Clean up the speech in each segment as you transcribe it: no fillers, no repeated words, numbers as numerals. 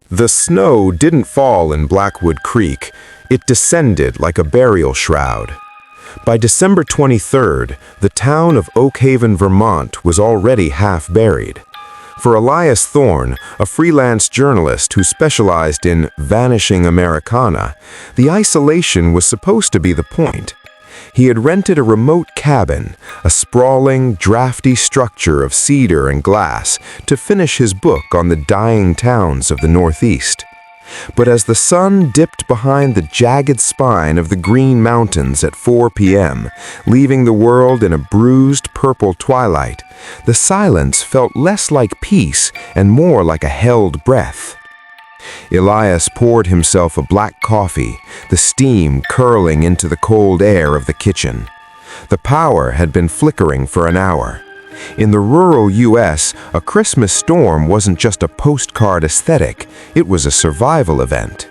The snow didn't fall in Blackwood Creek. It descended like a burial shroud. By December 23rd, the town of Oak Haven, Vermont was already half buried. For Elias Thorne, a freelance journalist who specialized in vanishing Americana, the isolation was supposed to be the point. He had rented a remote cabin, a sprawling, drafty structure of cedar and glass, to finish his book on the dying towns of the Northeast. But as the sun dipped behind the jagged spine of the Green Mountains at 4 p.m., leaving the world in a bruised purple twilight, the silence felt less like peace and more like a held breath. Elias poured himself a black coffee, the steam curling into the cold air of the kitchen. The power had been flickering for an hour. In the rural U.S., a Christmas storm wasn't just a postcard aesthetic, it was a survival event.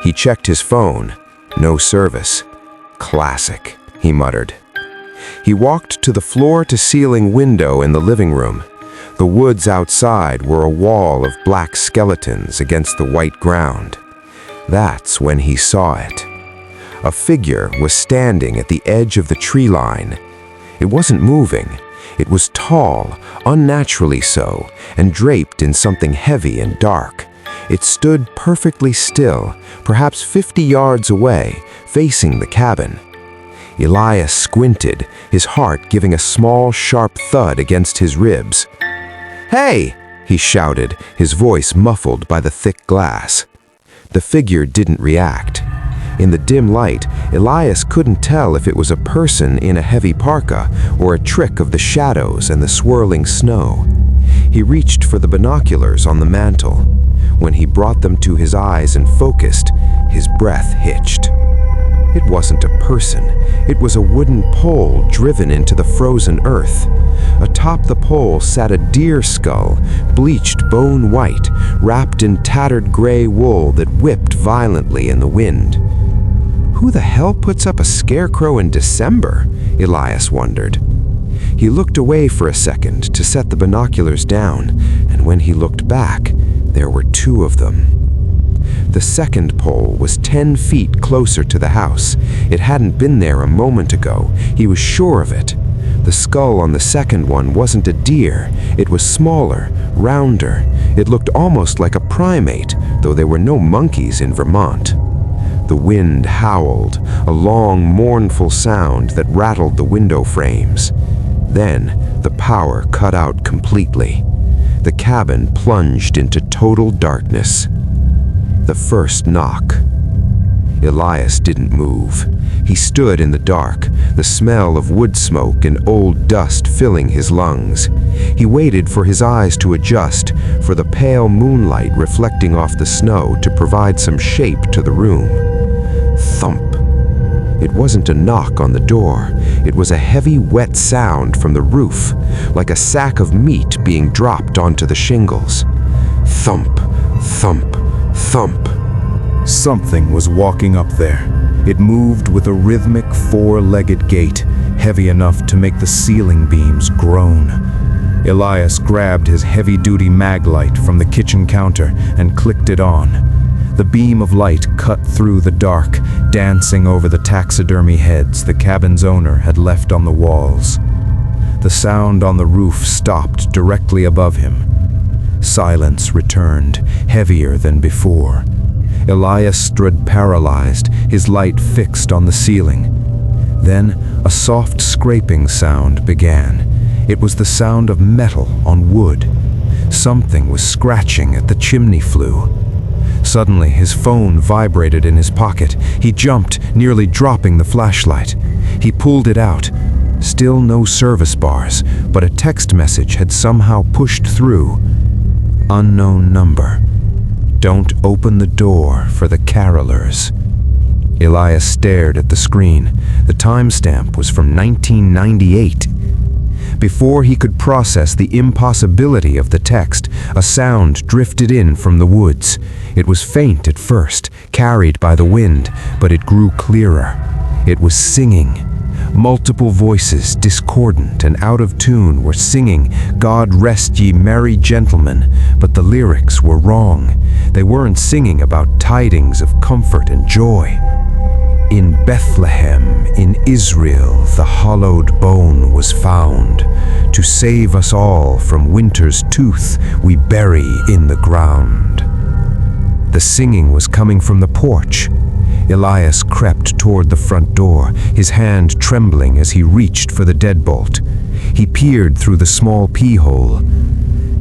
He checked his phone. No service. Classic, he muttered. He walked to the floor-to-ceiling window in the living room. The woods outside were a wall of black skeletons against the white ground. That's when he saw it. A figure was standing at the edge of the tree line. It wasn't moving. It was tall, unnaturally so, and draped in something heavy and dark. It stood perfectly still, perhaps 50 yards away, facing the cabin. Elias squinted, his heart giving a small, sharp thud against his ribs. "Hey!" he shouted, his voice muffled by the thick glass. The figure didn't react. In the dim light, Elias couldn't tell if it was a person in a heavy parka or a trick of the shadows and the swirling snow. He reached for the binoculars on the mantel. When he brought them to his eyes and focused, his breath hitched. It wasn't a person. It was a wooden pole driven into the frozen earth. Atop the pole sat a deer skull, bleached bone white, wrapped in tattered gray wool that whipped violently in the wind. Who the hell puts up a scarecrow in December? Elias wondered. He looked away for a second to set the binoculars down, and when he looked back, there were two of them. The second pole was 10 feet closer to the house. It hadn't been there a moment ago. He was sure of it. The skull on the second one wasn't a deer. It was smaller, rounder. It looked almost like a primate, though there were no monkeys in Vermont. The wind howled, a long, mournful sound that rattled the window frames. Then, the power cut out completely. The cabin plunged into total darkness. The first knock. Elias didn't move. He stood in the dark, the smell of wood smoke and old dust filling his lungs. He waited for his eyes to adjust, for the pale moonlight reflecting off the snow to provide some shape to the room. Thump. It wasn't a knock on the door. It was a heavy, wet sound from the roof, like a sack of meat being dropped onto the shingles. Thump, thump, thump. Something was walking up there. It moved with a rhythmic four-legged gait, heavy enough to make the ceiling beams groan. Elias grabbed his heavy-duty mag light from the kitchen counter and clicked it on. The beam of light cut through the dark, dancing over the taxidermy heads the cabin's owner had left on the walls. The sound on the roof stopped directly above him. Silence returned, heavier than before. Elias stood paralyzed, his light fixed on the ceiling. Then, a soft scraping sound began. It was the sound of metal on wood. Something was scratching at the chimney flue. Suddenly, his phone vibrated in his pocket. He jumped, nearly dropping the flashlight. He pulled it out. Still no service bars, but a text message had somehow pushed through. Unknown number. Don't open the door for the carolers. Elias stared at the screen. The timestamp was from 1998. Before he could process the impossibility of the text, a sound drifted in from the woods. It was faint at first, carried by the wind, but it grew clearer. It was singing. Multiple voices, discordant and out of tune, were singing, "God rest ye merry gentlemen," but the lyrics were wrong. They weren't singing about tidings of comfort and joy. In Bethlehem, in Israel, the hollowed bone was found. To save us all from winter's tooth, we bury in the ground. The singing was coming from the porch. Elias crept toward the front door, his hand trembling as he reached for the deadbolt. He peered through the small peehole.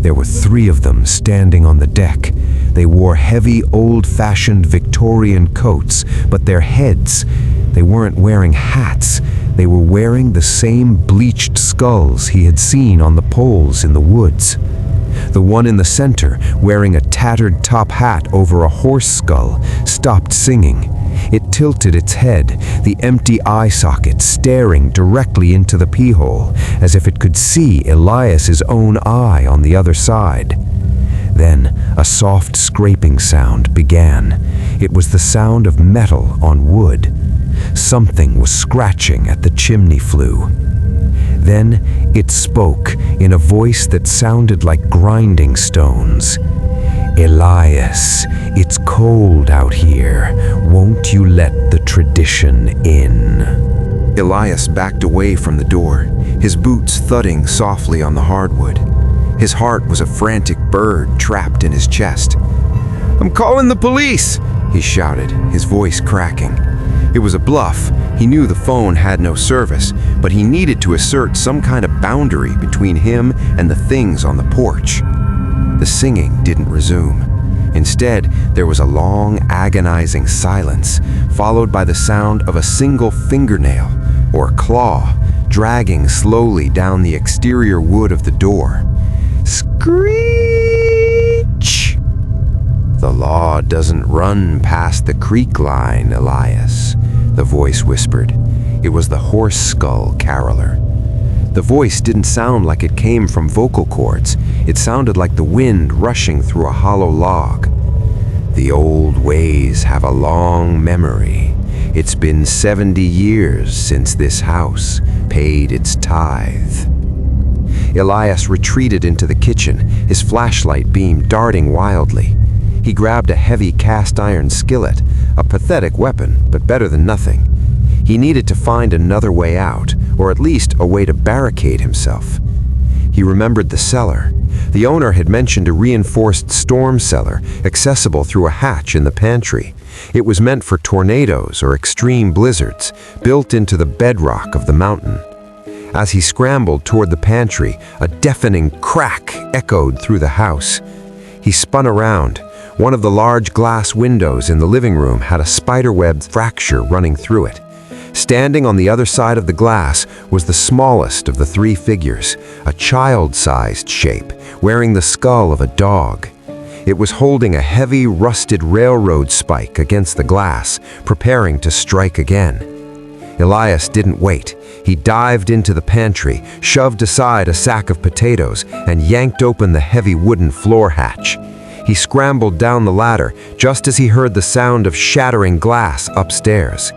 There were 3 of them standing on the deck. They wore heavy, old-fashioned Victorian coats, but their heads, they weren't wearing hats. They were wearing the same bleached skulls he had seen on the poles in the woods. The one in the center, wearing a tattered top hat over a horse skull, stopped singing. It tilted its head, the empty eye socket staring directly into the peehole, as if it could see Elias's own eye on the other side. Then a soft scraping sound began. It was the sound of metal on wood. Something was scratching at the chimney flue. Then it spoke in a voice that sounded like grinding stones. "Elias, it's cold out here. Won't you let the tradition in?" Elias backed away from the door, his boots thudding softly on the hardwood. His heart was a frantic bird trapped in his chest. "I'm calling the police!" he shouted, his voice cracking. It was a bluff. He knew the phone had no service, but he needed to assert some kind of boundary between him and the things on the porch. The singing didn't resume. Instead, there was a long, agonizing silence, followed by the sound of a single fingernail, or claw, dragging slowly down the exterior wood of the door. Screech! "The law doesn't run past the creek line, Elias," the voice whispered. It was the horse skull caroler. The voice didn't sound like it came from vocal cords. It sounded like the wind rushing through a hollow log. "The old ways have a long memory. It's been 70 years since this house paid its tithe." Elias retreated into the kitchen, his flashlight beam darting wildly. He grabbed a heavy cast-iron skillet, a pathetic weapon, but better than nothing. He needed to find another way out, or at least a way to barricade himself. He remembered the cellar. The owner had mentioned a reinforced storm cellar, accessible through a hatch in the pantry. It was meant for tornadoes or extreme blizzards, built into the bedrock of the mountain. As he scrambled toward the pantry, a deafening crack echoed through the house. He spun around. One of the large glass windows in the living room had a spiderweb fracture running through it. Standing on the other side of the glass was the smallest of the 3 figures, a child-sized shape, wearing the skull of a dog. It was holding a heavy, rusted railroad spike against the glass, preparing to strike again. Elias didn't wait. He dived into the pantry, shoved aside a sack of potatoes, and yanked open the heavy wooden floor hatch. He scrambled down the ladder just as he heard the sound of shattering glass upstairs.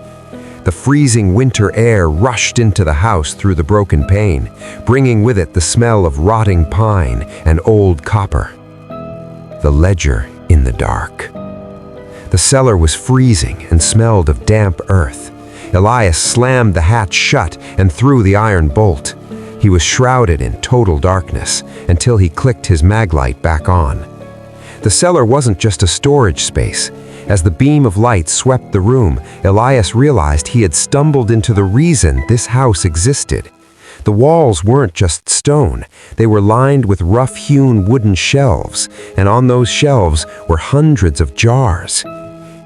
The freezing winter air rushed into the house through the broken pane, bringing with it the smell of rotting pine and old copper. The ledger in the dark. The cellar was freezing and smelled of damp earth. Elias slammed the hatch shut and threw the iron bolt. He was shrouded in total darkness until he clicked his maglite back on. The cellar wasn't just a storage space. As the beam of light swept the room, Elias realized he had stumbled into the reason this house existed. The walls weren't just stone. They were lined with rough-hewn wooden shelves, and on those shelves were hundreds of jars.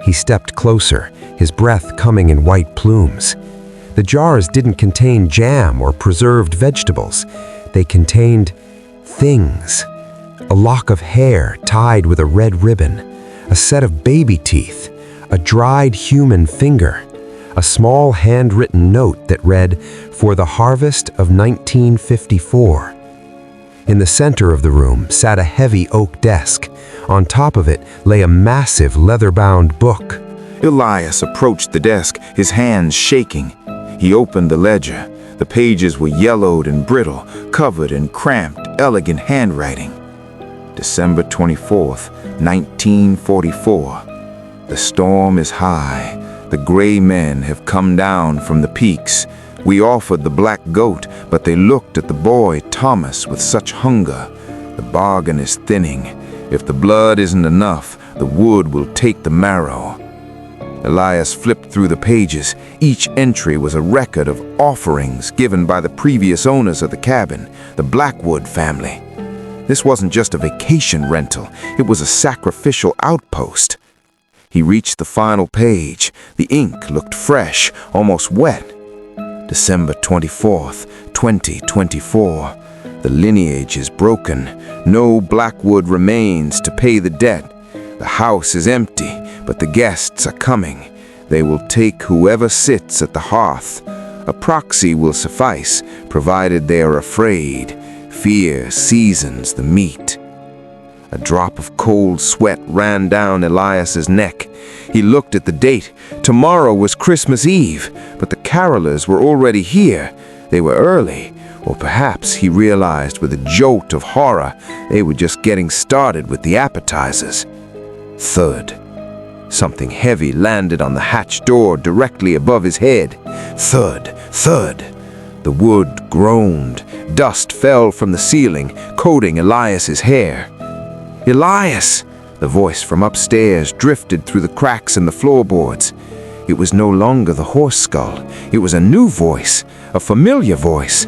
He stepped closer, his breath coming in white plumes. The jars didn't contain jam or preserved vegetables. They contained things. A lock of hair tied with a red ribbon, a set of baby teeth, a dried human finger, a small handwritten note that read, "For the harvest of 1954. In the center of the room sat a heavy oak desk. On top of it lay a massive leather-bound book. Elias approached the desk, his hands shaking. He opened the ledger. The pages were yellowed and brittle, covered in cramped, elegant handwriting. December 24th, 1944. The storm is high. The gray men have come down from the peaks. We offered the black goat, but they looked at the boy, Thomas, with such hunger. The bargain is thinning. If the blood isn't enough, the wood will take the marrow. Elias flipped through the pages. Each entry was a record of offerings given by the previous owners of the cabin, the Blackwood family. This wasn't just a vacation rental, it was a sacrificial outpost. He reached the final page. The ink looked fresh, almost wet. December 24th, 2024. The lineage is broken. No Blackwood remains to pay the debt. The house is empty, but the guests are coming. They will take whoever sits at the hearth. A proxy will suffice, provided they are afraid. Fear seasons the meat. A drop of cold sweat ran down Elias's neck. He looked at the date. Tomorrow was Christmas Eve, but the carolers were already here. They were early, or perhaps, he realized with a jolt of horror, they were just getting started with the appetizers. Thud. Something heavy landed on the hatch door directly above his head. Thud, thud. The wood groaned. Dust fell from the ceiling, coating Elias's hair. "Elias!" The voice from upstairs drifted through the cracks in the floorboards. It was no longer the horse skull. It was a new voice, a familiar voice.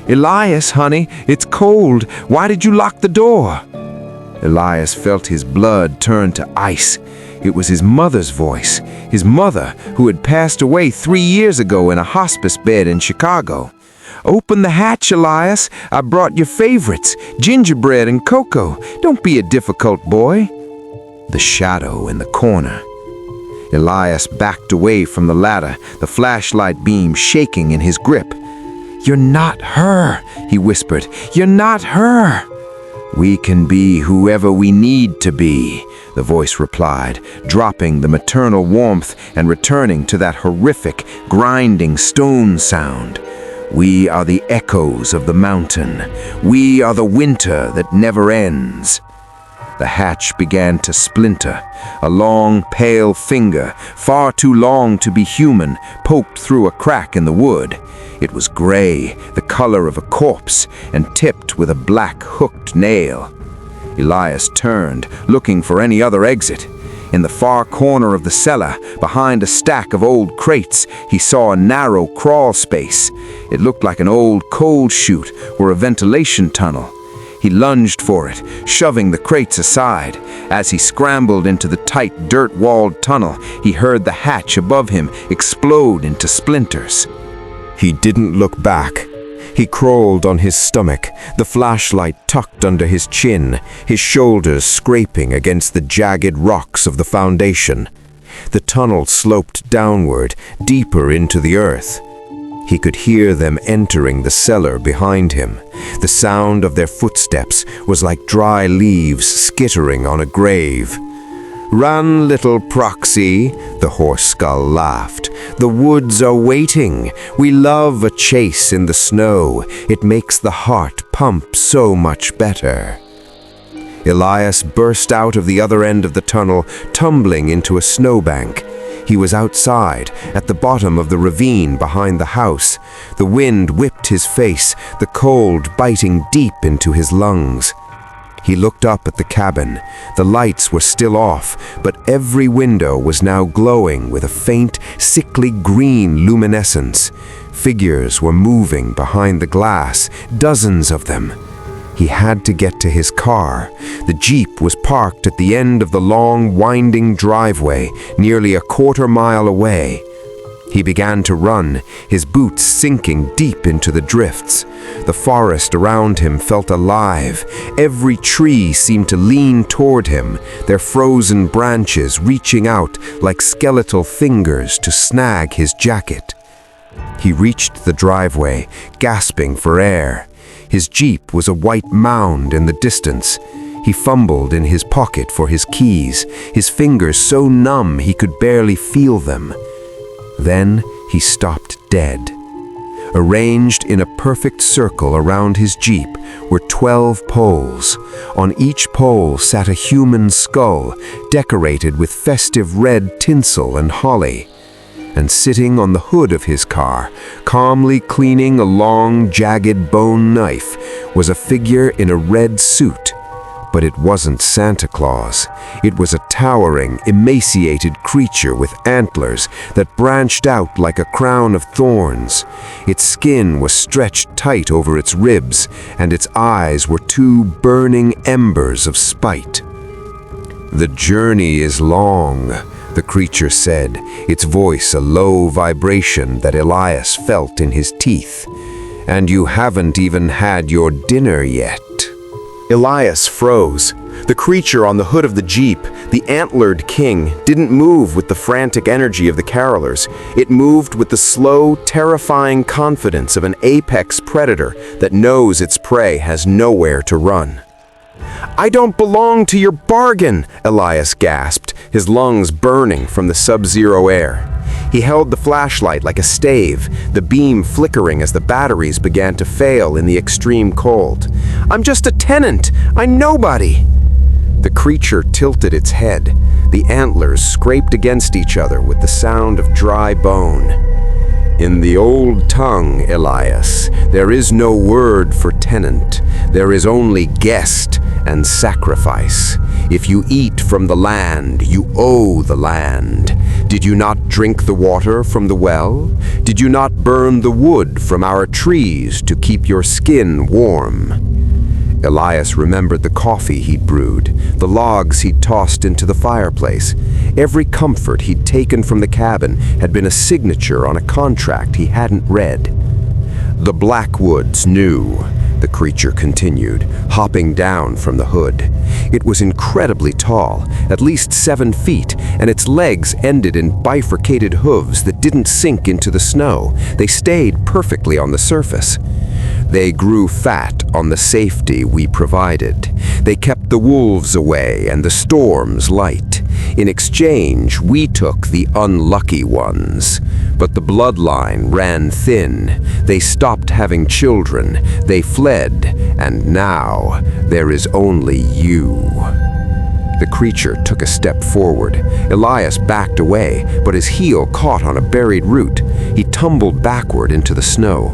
"Elias, honey, it's cold. Why did you lock the door?" Elias felt his blood turn to ice. It was his mother's voice, his mother who had passed away 3 years ago in a hospice bed in Chicago. "Open the hatch, Elias. I brought your favorites, gingerbread and cocoa. Don't be a difficult boy." The shadow in the corner. Elias backed away from the ladder, the flashlight beam shaking in his grip. "You're not her," he whispered. "You're not her." "We can be whoever we need to be," the voice replied, dropping the maternal warmth and returning to that horrific, grinding stone sound. "We are the echoes of the mountain. We are the winter that never ends." The hatch began to splinter. A long, pale finger, far too long to be human, poked through a crack in the wood. It was gray, the color of a corpse, and tipped with a black hooked nail. Elias turned, looking for any other exit. In the far corner of the cellar, behind a stack of old crates, he saw a narrow crawl space. It looked like an old coal chute or a ventilation tunnel. He lunged for it, shoving the crates aside. As he scrambled into the tight, dirt-walled tunnel, he heard the hatch above him explode into splinters. He didn't look back. He crawled on his stomach, the flashlight tucked under his chin, his shoulders scraping against the jagged rocks of the foundation. The tunnel sloped downward, deeper into the earth. He could hear them entering the cellar behind him. The sound of their footsteps was like dry leaves skittering on a grave. "Run, little proxy," the horse skull laughed. "The woods are waiting. We love a chase in the snow. It makes the heart pump so much better." Elias burst out of the other end of the tunnel, tumbling into a snowbank. He was outside, at the bottom of the ravine behind the house. The wind whipped his face, the cold biting deep into his lungs. He looked up at the cabin. The lights were still off, but every window was now glowing with a faint, sickly green luminescence. Figures were moving behind the glass, dozens of them. He had to get to his car. The Jeep was parked at the end of the long, winding driveway, nearly a quarter-mile away. He began to run, his boots sinking deep into the drifts. The forest around him felt alive. Every tree seemed to lean toward him, their frozen branches reaching out like skeletal fingers to snag his jacket. He reached the driveway, gasping for air. His Jeep was a white mound in the distance. He fumbled in his pocket for his keys, his fingers so numb he could barely feel them. Then he stopped dead. Arranged in a perfect circle around his jeep were 12 poles. On each pole sat a human skull, decorated with festive red tinsel and holly. And sitting on the hood of his car, calmly cleaning a long, jagged bone knife, was a figure in a red suit. But it wasn't Santa Claus. It was a towering, emaciated creature with antlers that branched out like a crown of thorns. Its skin was stretched tight over its ribs, and its eyes were two burning embers of spite. "The journey is long," the creature said, its voice a low vibration that Elias felt in his teeth. "And you haven't even had your dinner yet." Elias froze. The creature on the hood of the Jeep, the antlered king, didn't move with the frantic energy of the carolers. It moved with the slow, terrifying confidence of an apex predator that knows its prey has nowhere to run. "I don't belong to your bargain," Elias gasped, his lungs burning from the sub-zero air. He held the flashlight like a stave, the beam flickering as the batteries began to fail in the extreme cold. "I'm just a tenant. I'm nobody." The creature tilted its head. The antlers scraped against each other with the sound of dry bone. "In the old tongue, Elias, there is no word for tenant. There is only guest and sacrifice. If you eat from the land, you owe the land. Did you not drink the water from the well? Did you not burn the wood from our trees to keep your skin warm?" Elias remembered the coffee he'd brewed, the logs he'd tossed into the fireplace. Every comfort he'd taken from the cabin had been a signature on a contract he hadn't read. "The Blackwoods knew," the creature continued, hopping down from the hood. It was incredibly tall, at least 7 feet, and its legs ended in bifurcated hooves that didn't sink into the snow. They stayed perfectly on the surface. "They grew fat on the safety we provided. They kept the wolves away and the storms light. In exchange, we took the unlucky ones. But the bloodline ran thin. They stopped having children. They fled, and now there is only you." The creature took a step forward. Elias backed away, but his heel caught on a buried root. He tumbled backward into the snow.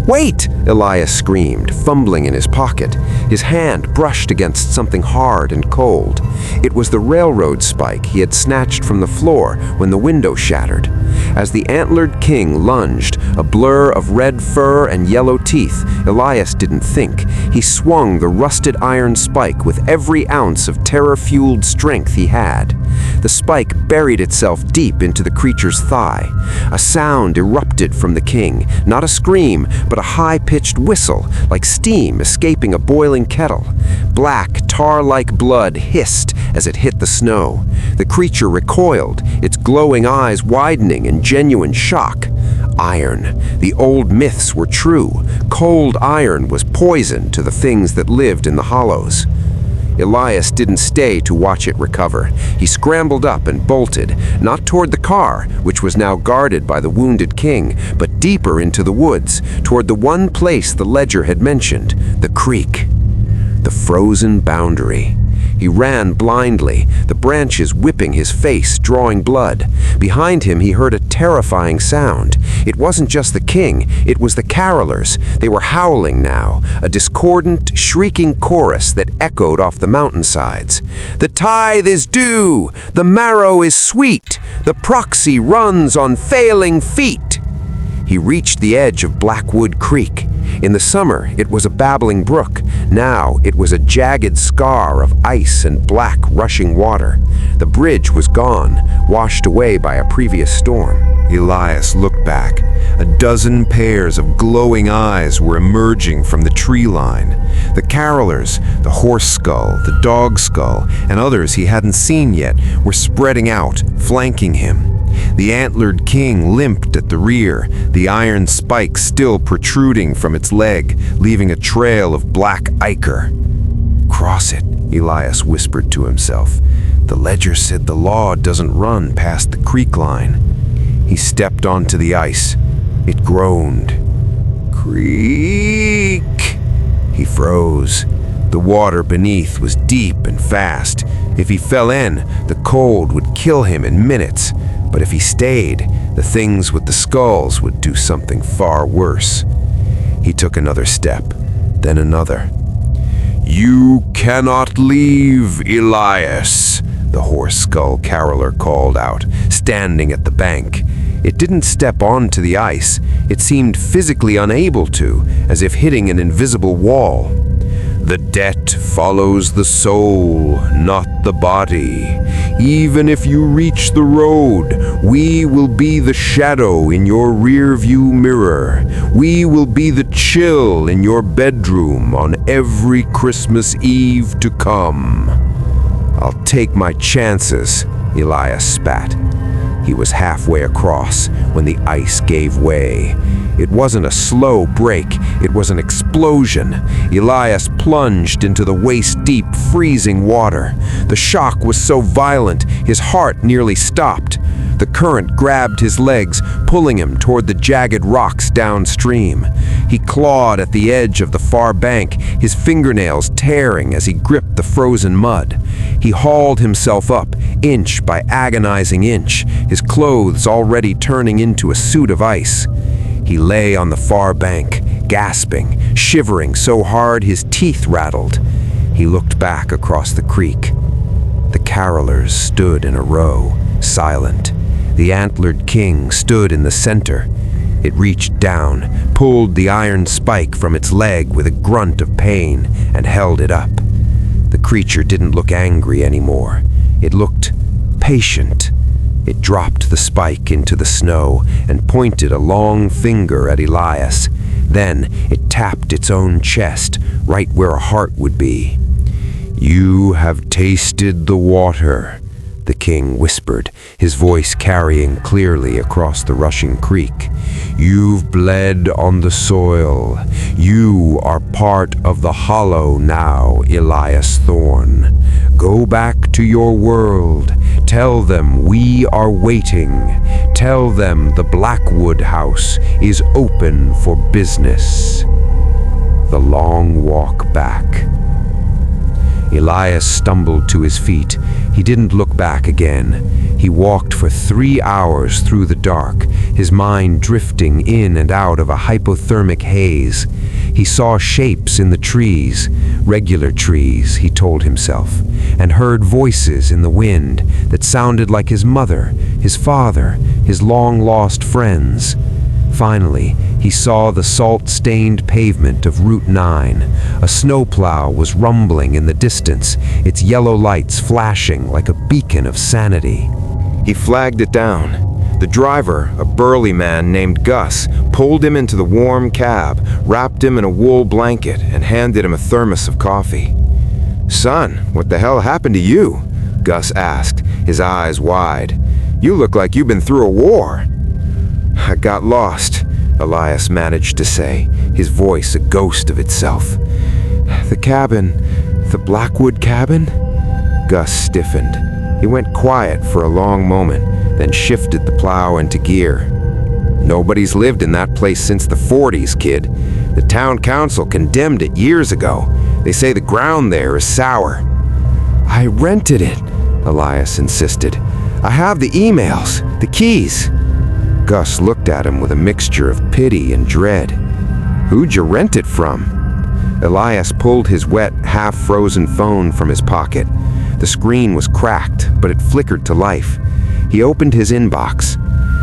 "Wait!" Elias screamed, fumbling in his pocket. His hand brushed against something hard and cold. It was the railroad spike he had snatched from the floor when the window shattered. As the antlered king lunged, a blur of red fur and yellow teeth, Elias didn't think. He swung the rusted iron spike with every ounce of terror-fueled strength he had. The spike buried itself deep into the creature's thigh. A sound erupted from the king, not a scream, but a high-pitched whistle, like steam escaping a boiling kettle. Black, tar-like blood hissed as it hit the snow. The creature recoiled, its glowing eyes widening in genuine shock. Iron. The old myths were true. Cold iron was poison to the things that lived in the hollows. Elias didn't stay to watch it recover. He scrambled up and bolted, not toward the car, which was now guarded by the wounded king, but deeper into the woods, toward the one place the ledger had mentioned, the creek. The frozen boundary. He ran blindly, the branches whipping his face, drawing blood. Behind him he heard a terrifying sound. It wasn't just the king, it was the carolers. They were howling now, a discordant, shrieking chorus that echoed off the mountainsides. "The tithe is due! The marrow is sweet! The proxy runs on failing feet!" He reached the edge of Blackwood Creek. In the summer, it was a babbling brook. Now, it was a jagged scar of ice and black rushing water. The bridge was gone, washed away by a previous storm. Elias looked back. A dozen pairs of glowing eyes were emerging from the tree line. The carolers, the horse skull, the dog skull, and others he hadn't seen yet were spreading out, flanking him. The antlered king limped at the rear, the iron spike still protruding from its leg, leaving a trail of black ichor. "Cross it," Elias whispered to himself. "The ledger said the law doesn't run past the creek line." He stepped onto the ice. It groaned. Creak! He froze. The water beneath was deep and fast. If he fell in, the cold would kill him in minutes. But if he stayed, the things with the skulls would do something far worse. He took another step, then another. "You cannot leave, Elias," the hoarse skull caroler called out, standing at the bank. It didn't step onto the ice. It seemed physically unable to, as if hitting an invisible wall. "The debt follows the soul, not the body. Even if you reach the road, we will be the shadow in your rearview mirror. We will be the chill in your bedroom on every Christmas Eve to come." "I'll take my chances," Elias spat. He was halfway across when the ice gave way. It wasn't a slow break, it was an explosion. Elias plunged into the waist-deep, freezing water. The shock was so violent, his heart nearly stopped. The current grabbed his legs, pulling him toward the jagged rocks downstream. He clawed at the edge of the far bank, his fingernails tearing as he gripped the frozen mud. He hauled himself up, inch by agonizing inch, his clothes already turning into a suit of ice. He lay on the far bank, gasping, shivering so hard his teeth rattled. He looked back across the creek. The carolers stood in a row, silent. The antlered king stood in the center. It reached down, pulled the iron spike from its leg with a grunt of pain, and held it up. The creature didn't look angry anymore. It looked patient. It dropped the spike into the snow and pointed a long finger at Elias. Then it tapped its own chest, right where a heart would be. "You have tasted the water," the king whispered, his voice carrying clearly across the rushing creek. "You've bled on the soil. You are part of the hollow now, Elias Thorne. Go back to your world. Tell them we are waiting. Tell them the Blackwood house is open for business." The long walk back. Elias stumbled to his feet. He didn't look back again. He walked for 3 hours through the dark, his mind drifting in and out of a hypothermic haze. He saw shapes in the trees, regular trees, he told himself, and heard voices in the wind that sounded like his mother, his father, his long-lost friends. Finally, he saw the salt-stained pavement of Route 9. A snowplow was rumbling in the distance, its yellow lights flashing like a beacon of sanity. He flagged it down. The driver, a burly man named Gus, pulled him into the warm cab, wrapped him in a wool blanket, and handed him a thermos of coffee. "Son, what the hell happened to you?" Gus asked, his eyes wide. "You look like you've been through a war." "I got lost," Elias managed to say, his voice a ghost of itself. "The cabin, the Blackwood cabin?" Gus stiffened. He went quiet for a long moment, then shifted the plow into gear. "Nobody's lived in that place since the 40s, kid. The town council condemned it years ago. They say the ground there is sour." "I rented it," Elias insisted. "I have the emails, the keys." Gus looked at him with a mixture of pity and dread. "Who'd you rent it from?" Elias pulled his wet, half-frozen phone from his pocket. The screen was cracked, but it flickered to life. He opened his inbox.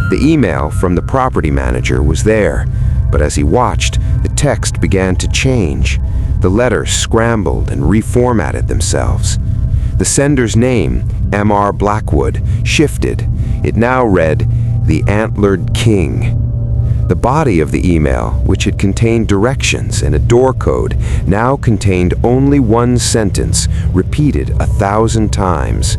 The email from the property manager was there, but as he watched, the text began to change. The letters scrambled and reformatted themselves. The sender's name, M.R. Blackwood, shifted. It now read, "The Antlered King." The body of the email, which had contained directions and a door code, now contained only one sentence, repeated 1,000 times.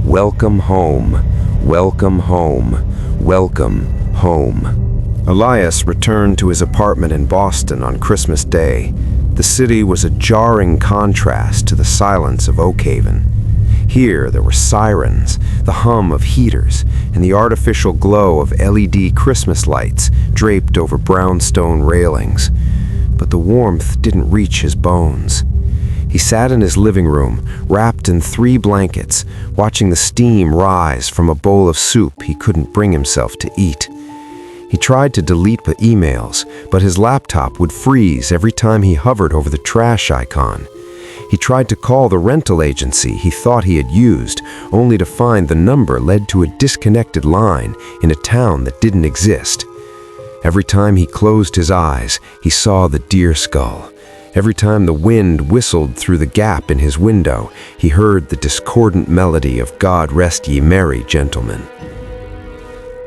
"Welcome home, welcome home, welcome home." Elias returned to his apartment in Boston on Christmas Day. The city was a jarring contrast to the silence of Oak Haven. Here there were sirens, the hum of heaters, and the artificial glow of LED Christmas lights draped over brownstone railings. But the warmth didn't reach his bones. He sat in his living room, wrapped in 3 blankets, watching the steam rise from a bowl of soup he couldn't bring himself to eat. He tried to delete the emails, but his laptop would freeze every time he hovered over the trash icon. He tried to call the rental agency he thought he had used, only to find the number led to a disconnected line in a town that didn't exist. Every time he closed his eyes, he saw the deer skull. Every time the wind whistled through the gap in his window, he heard the discordant melody of God Rest Ye Merry Gentlemen.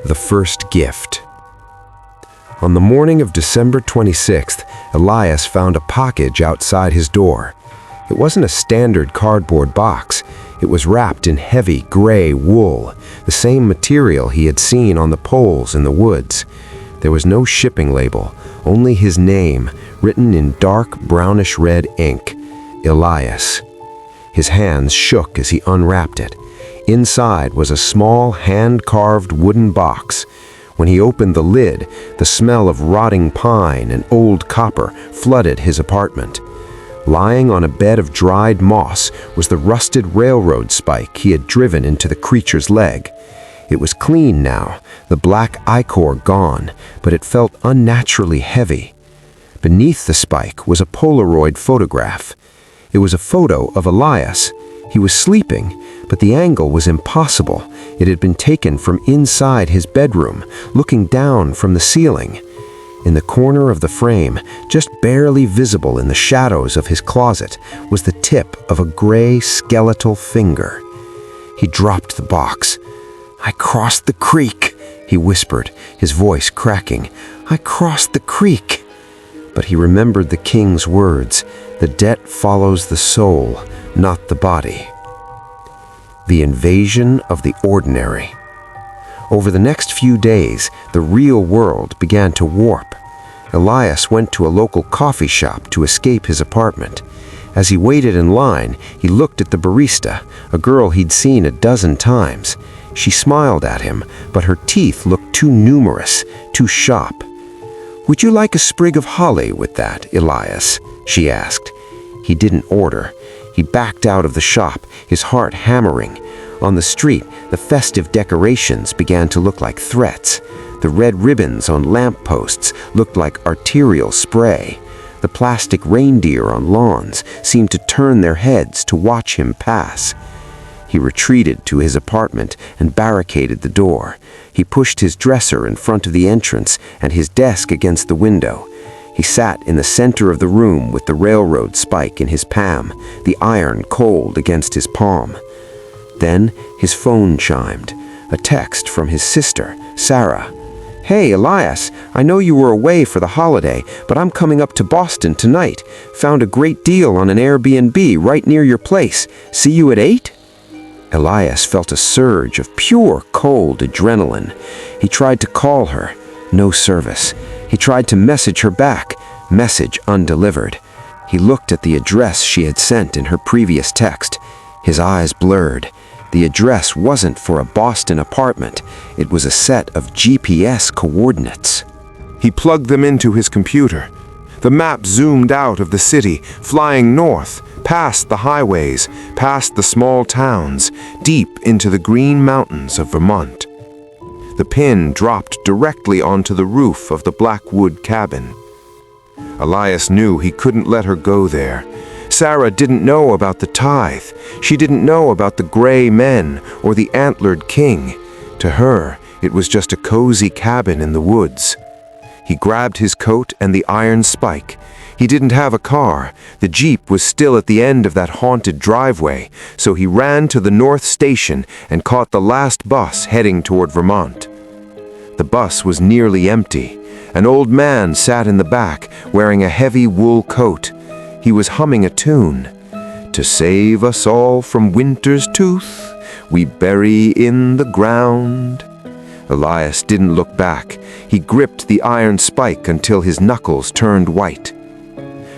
The first gift. On the morning of December 26th, Elias found a package outside his door. It wasn't a standard cardboard box. It was wrapped in heavy gray wool, the same material he had seen on the poles in the woods. There was no shipping label, only his name, written in dark brownish-red ink, Elias. His hands shook as he unwrapped it. Inside was a small, hand-carved wooden box. When he opened the lid, the smell of rotting pine and old copper flooded his apartment. Lying on a bed of dried moss was the rusted railroad spike he had driven into the creature's leg. It was clean now, the black ichor gone, but it felt unnaturally heavy. Beneath the spike was a Polaroid photograph. It was a photo of Elias. He was sleeping, but the angle was impossible. It had been taken from inside his bedroom, looking down from the ceiling. In the corner of the frame, just barely visible in the shadows of his closet, was the tip of a gray skeletal finger. He dropped the box. "I crossed the creek," he whispered, his voice cracking. "I crossed the creek." But he remembered the king's words, "The debt follows the soul, not the body." The invasion of the ordinary. Over the next few days, the real world began to warp. Elias went to a local coffee shop to escape his apartment. As he waited in line, he looked at the barista, a girl he'd seen a dozen times. She smiled at him, but her teeth looked too numerous, too sharp. "Would you like a sprig of holly with that, Elias?" she asked. He didn't order. He backed out of the shop, his heart hammering. On the street, the festive decorations began to look like threats. The red ribbons on lampposts looked like arterial spray. The plastic reindeer on lawns seemed to turn their heads to watch him pass. He retreated to his apartment and barricaded the door. He pushed his dresser in front of the entrance and his desk against the window. He sat in the center of the room with the railroad spike in his palm, the iron cold against his palm. Then his phone chimed, a text from his sister, Sarah. "Hey, Elias, I know you were away for the holiday, but I'm coming up to Boston tonight. Found a great deal on an Airbnb right near your place. See you at 8? Elias felt a surge of pure, cold adrenaline. He tried to call her. No service. He tried to message her back. Message undelivered. He looked at the address she had sent in her previous text. His eyes blurred. The address wasn't for a Boston apartment. It was a set of GPS coordinates. He plugged them into his computer. The map zoomed out of the city, flying north, past the highways, past the small towns, deep into the green mountains of Vermont. The pin dropped directly onto the roof of the Blackwood cabin. Elias knew he couldn't let her go there. Sarah didn't know about the tithe. She didn't know about the gray men or the antlered king. To her, it was just a cozy cabin in the woods. He grabbed his coat and the iron spike. He didn't have a car. The Jeep was still at the end of that haunted driveway, so he ran to the North Station and caught the last bus heading toward Vermont. The bus was nearly empty. An old man sat in the back, wearing a heavy wool coat. He was humming a tune. "To save us all from winter's tooth, we bury in the ground." Elias didn't look back. He gripped the iron spike until his knuckles turned white.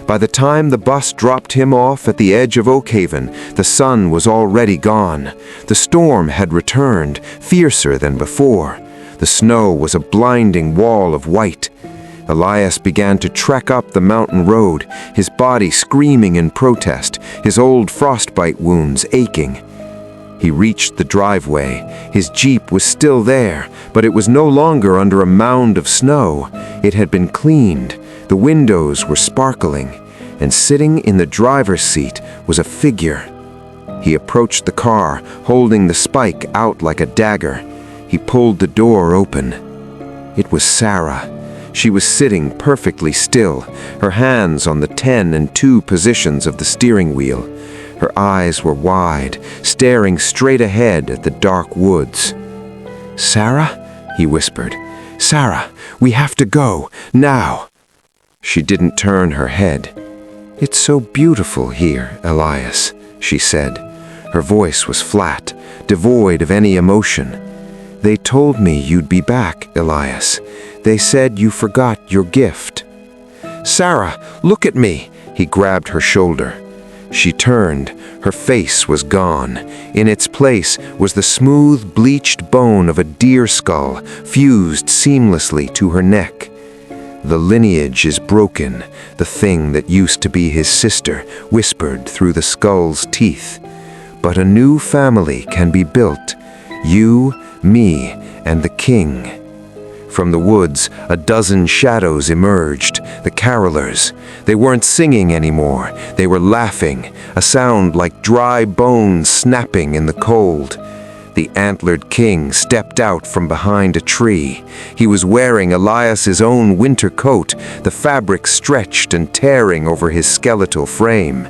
By the time the bus dropped him off at the edge of Oakhaven, the sun was already gone. The storm had returned, fiercer than before. The snow was a blinding wall of white. Elias began to trek up the mountain road, his body screaming in protest, his old frostbite wounds aching. He reached the driveway. His Jeep was still there, but it was no longer under a mound of snow. It had been cleaned. The windows were sparkling, and sitting in the driver's seat was a figure. He approached the car, holding the spike out like a dagger. He pulled the door open. It was Sarah. She was sitting perfectly still, her hands on the 10 and 2 positions of the steering wheel. Her eyes were wide, staring straight ahead at the dark woods. "Sarah?" he whispered. "Sarah, we have to go, now." She didn't turn her head. "It's so beautiful here, Elias," she said. Her voice was flat, devoid of any emotion. "They told me you'd be back, Elias. They said you forgot your gift." "Sarah, look at me!" He grabbed her shoulder. She turned. Her face was gone. In its place was the smooth, bleached bone of a deer skull, fused seamlessly to her neck. "The lineage is broken," the thing that used to be his sister whispered through the skull's teeth. "But a new family can be built. You, me, and the king." From the woods, a dozen shadows emerged, the carolers. They weren't singing anymore. They were laughing, a sound like dry bones snapping in the cold. The antlered king stepped out from behind a tree. He was wearing Elias's own winter coat, the fabric stretched and tearing over his skeletal frame.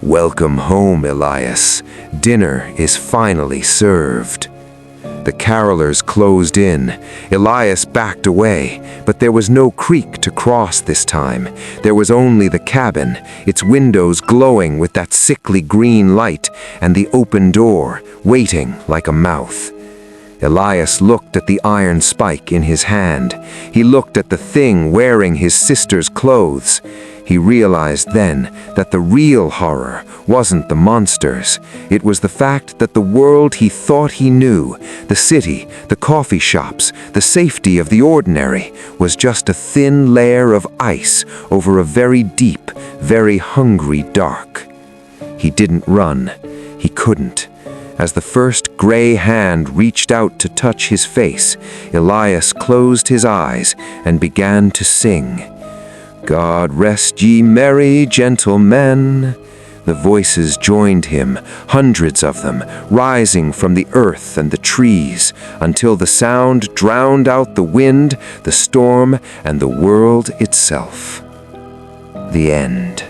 "Welcome home, Elias. Dinner is finally served." The carolers closed in. Elias backed away, but there was no creek to cross this time. There was only the cabin, its windows glowing with that sickly green light, and the open door, waiting like a mouth. Elias looked at the iron spike in his hand. He looked at the thing wearing his sister's clothes. He realized then that the real horror wasn't the monsters. It was the fact that the world he thought he knew, the city, the coffee shops, the safety of the ordinary, was just a thin layer of ice over a very deep, very hungry dark. He didn't run. He couldn't. As the first gray hand reached out to touch his face, Elias closed his eyes and began to sing. "God rest ye merry gentlemen." The voices joined him, hundreds of them, rising from the earth and the trees, until the sound drowned out the wind, the storm, and the world itself. The end.